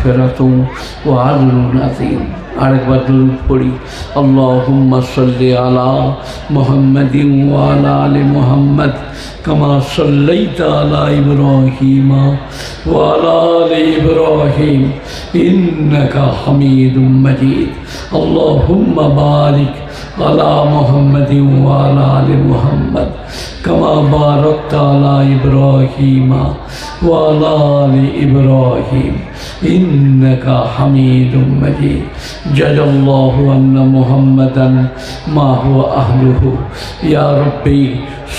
মাগফিরাতুন ওয়া আজরুন আযীম। আরেকবার দুরূদ পড়ি, আল্লাহুম্মা সাল্লি আলা মুহাম্মাদিন ওয়া আলা আলি মুহাম্মাদ কামা সাল্লাইতা আলা ইব্রাহিম ওয়া আলা আলি ইব্রাহিম ইন্নাকা হামিদুম মাজিদ। আল্লাহুম্মা বারিক আলা মুহাম্মাদিন ওয়া আলা আলি মুহাম্মাদ কামা বারাকতা আলা ইব্রাহিম ওয়া আলা আলি ইব্রাহিম ইন্নাকা হামিদুম মাজিদ। জাযাল্লাহু আন্না মুহাম্মাদান মা হুয়া আহলুহু। ইয়া রাব্বি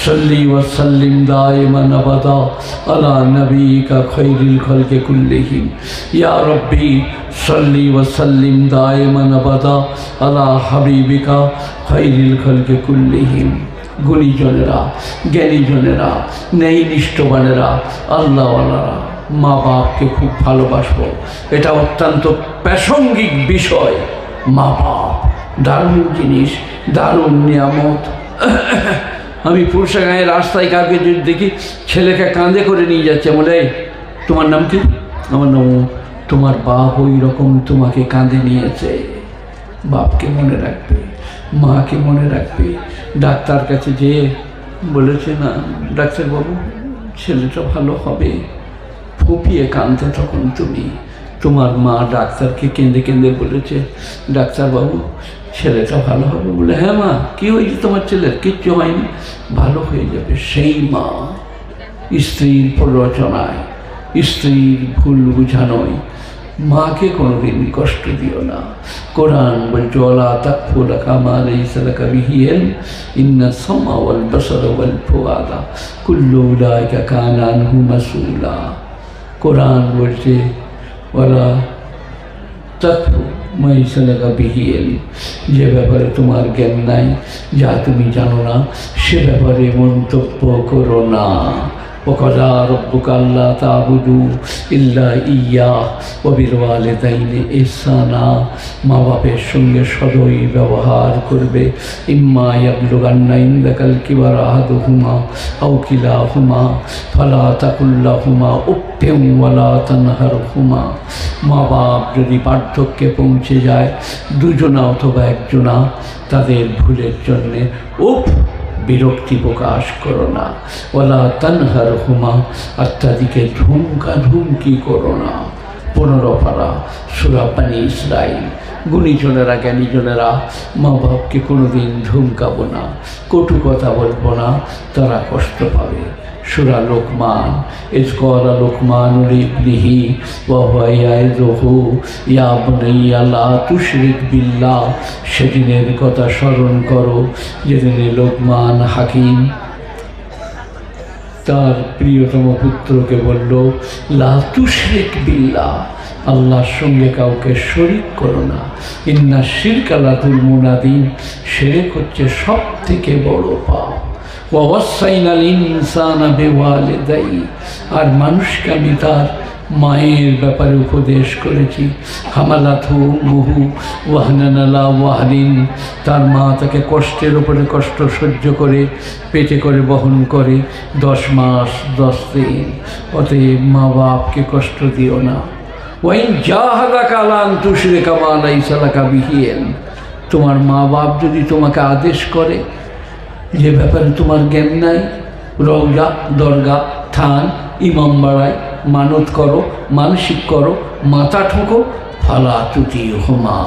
সাল্লি ওয়া সাল্লিম দাইমান আবাদা আলা নবিয়িকা খায়রিল খালকি কুল্লিহিম। ইয়া রাব্বি সাল্লি ওয়া সাল্লিম দাইমান আবাদা আলা হাবিবিকা খায়রিল খালকি কুল্লিহিম। গুণীজনেরা, জ্ঞানীজনেরা, ন্যায়নিষ্ঠবানেরা, আল্লাহওয়ালারা, মা বাপকে খুব ভালোবাসবো। এটা অত্যন্ত প্রাসঙ্গিক বিষয়। মা বাপ দারুণ জিনিস, দারুণ নিয়ামত। আমি পুরুষাগাঁয়ের রাস্তায় কাউকে যদি দেখি ছেলেকে কাঁধে করে নিয়ে যাচ্ছে, বলে তোমার নাম কি? আমার নাম। তোমার বাপ ওই রকম তোমাকে কাঁধে নিয়েছে। বাপকে মনে রাখবে, মাকে মনে রাখবে। ডাক্তার কাছে যেয়ে বলেছে না ডাক্তারবাবু ছেলেটা ভালো হবে, ফুপিয়ে কাঁদতে তখন তুমি। তোমার মা ডাক্তারকে কেঁদে কেঁদে বলেছে ডাক্তারবাবু ছেলেটা ভালো হবে। বলে হ্যাঁ মা, কী হয়েছে তোমার ছেলের? কিচ্ছু হয়নি, ভালো হয়ে যাবে। সেই মা স্ত্রীর প্ররোচনায়, স্ত্রীর ভুল বুঝানোয় মাকে কোনোদিন কষ্ট দিও না। কোরআন বলছে ওয়ালা তাকফু লাকা মা লাইসা লাকা বিহি ইলম ইন্না সামআ ওয়াল বাসারা ওয়াল ফুআদা কুল্লু উলাইকা কানা আনহু মাসউলা। কোরআন বলছে ওয়ালা তাকফু মা লাইসা লাকা বিহি ইলম, যে ব্যাপারে তোমার জ্ঞান নাই, যা তুমি জানো না, সে ব্যাপারে মন্তব্য করো না। ওয়াকাযা রাব্বুকা আল্লা তা'বুদু ইল্লা ইয়্যাহু ওয়া বিল ওয়ালিদাইনি ইহসানা। মা বাপের সঙ্গে সদয় ব্যবহার করবে। ইম্মা ইয়াবলুগান্না ইনদাকাল কিবারা আহাদুহুমা আও কিলাহুমা ফালা তাকুল লাহুমা উফফিন ওয়ালা তানহারহুমা। মা বাপ যদি বার্ধক্যে পৌঁছে যায়, দুজনা অথবা একজনা, তাদের ভুলের জন্যে বিরক্তি প্রকাশ করো না। ওয়ালা তানহারহুমা, আর তাদেরকে ধুমকি করো না। 15 পারা সূরা বনী ইসরাঈল। গুণীজনেরা, জ্ঞানীজনেরা, মা বাপকে কোনোদিন ধমকাবো না, কটু কথা বলবো না, তারা কষ্ট পাবে। সূরা লোকমান, ইয ক্বালা লোকমানু লিবনিহি ওয়া হুয়া ইয়াইযুহু ইয়া বুনাইয়া লা তুশরিক বিল্লাহ। সেদিনের কথা স্মরণ করো যেদিনে লোকমান হাকিম তার প্রিয়তম পুত্রকে বলল লা তুশরিক বিল্লাহ, আল্লাহর সঙ্গে কাউকে শরীক করো না। ইন্না শিরকা লা যুলমুন আযীম, শিরক হচ্ছে সব থেকে বড় পাপ। ওয়াসাইনাল ইনসানা বিওয়ালিদাইহি, আর মানুষকে আমি তার মায়ের ব্যাপারে উপদেশ করেছি। হামালাতহু উম্মুহু ওয়াহনান আলা ওয়াহনিন, তার মা তাকে কষ্টের উপরে কষ্ট সহ্য করে পেটে করে বহন করে 10 মাস 10 দিন। অতএব মা বাপকে কষ্ট দিও না। ওয়াইন জাহাদাকা আলা আন তুশরিকা মা লাইসা লাকা বিহি ইলম, তোমার মা বাপ যদি তোমাকে আদেশ করে যে ব্যাপারে তোমার জ্ঞান নাই, রওজা, দরগা, থান, ইমাম বাড়ায়, মানত করো, মানসিক করো, মাথা ঠোকো, ফালা তুতিহুমা,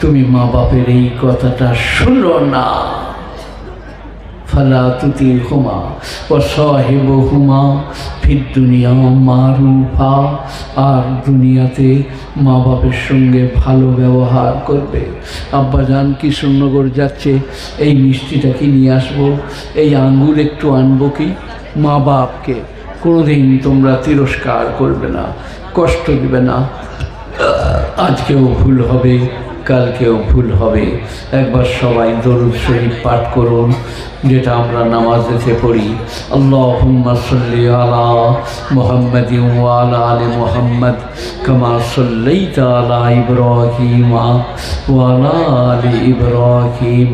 তুমি মা বাপের এই কথাটা শুনো না। ফালা তুতিহুমা ওয়া সাহিবুহুমা ফিদ দুনিয়া মারুফা, আর দুনিয়াতে মা বাপের সঙ্গে ভালো ব্যবহার করবে। আব্বাজান কৃষ্ণনগর যাচ্ছে, এই মিষ্টিটা কি নিয়ে আসবো, এই আঙ্গুর একটু আনবো কি? মা বাপকে কোনোদিন তোমরা তিরস্কার করবে না, কষ্ট দিবে না। আজকেও ভুল হবে, কালকেও ভুল হবে। একবার সবাই দরুদ শরীফ পাঠ করুন, যেটা আমরা নামাজেতে পড়ি। আল্লাহুম্মা সাল্লি আলা মুহাম্মাদিন ওয়া আলা আলি মুহাম্মাদ কামা সাল্লাইতা আলা ইব্রাহিম ওয়া আলা আলি ইব্রাহিম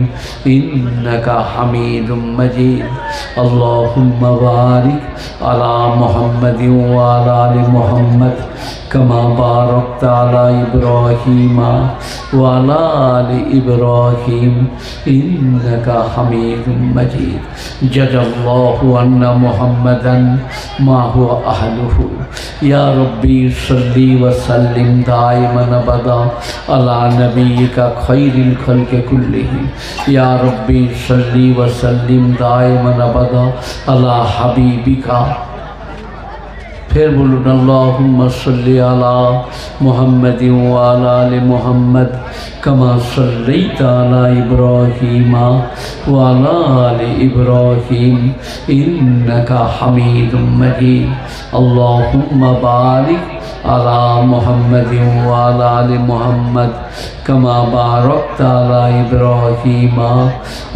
ইন্নাকা হামিদুম মাজিদ। আল্লাহুম্মা বারিক আলা মুহাম্মাদিন ওয়া আলা আলি মুহাম্মাদ كما باركت على إبراهيم وعلى آل إبراهيم إنك حميد مجيد جزا الله أن محمدا ما هو أهله يا ربي صل وسلم دائما أبدا على نبيك خير الخلق كلهم يا ربي صل وسلم دائما أبدا على حبيبك फिर बोलून अल्लाहुम्मा सल्ली अला मुहम्मद व अला आलि मुहम्मद कमा सल्लैता अला इब्राहीम व अला आलि इब्राहीम इन्नका हमीदुम मजीद अल्लाहुम्मा बारिक अला मुहम्मद व अला आलि मुहम्मद कमा बारकता अला इब्राहीम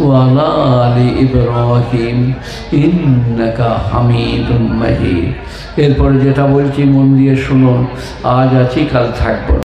व अला आलि इब्राहीम इन्नका हमीदुम मजीद। এরপরে যেটা বলছি মন দিয়ে শুনুন, আজ আছি কাল থাকবো।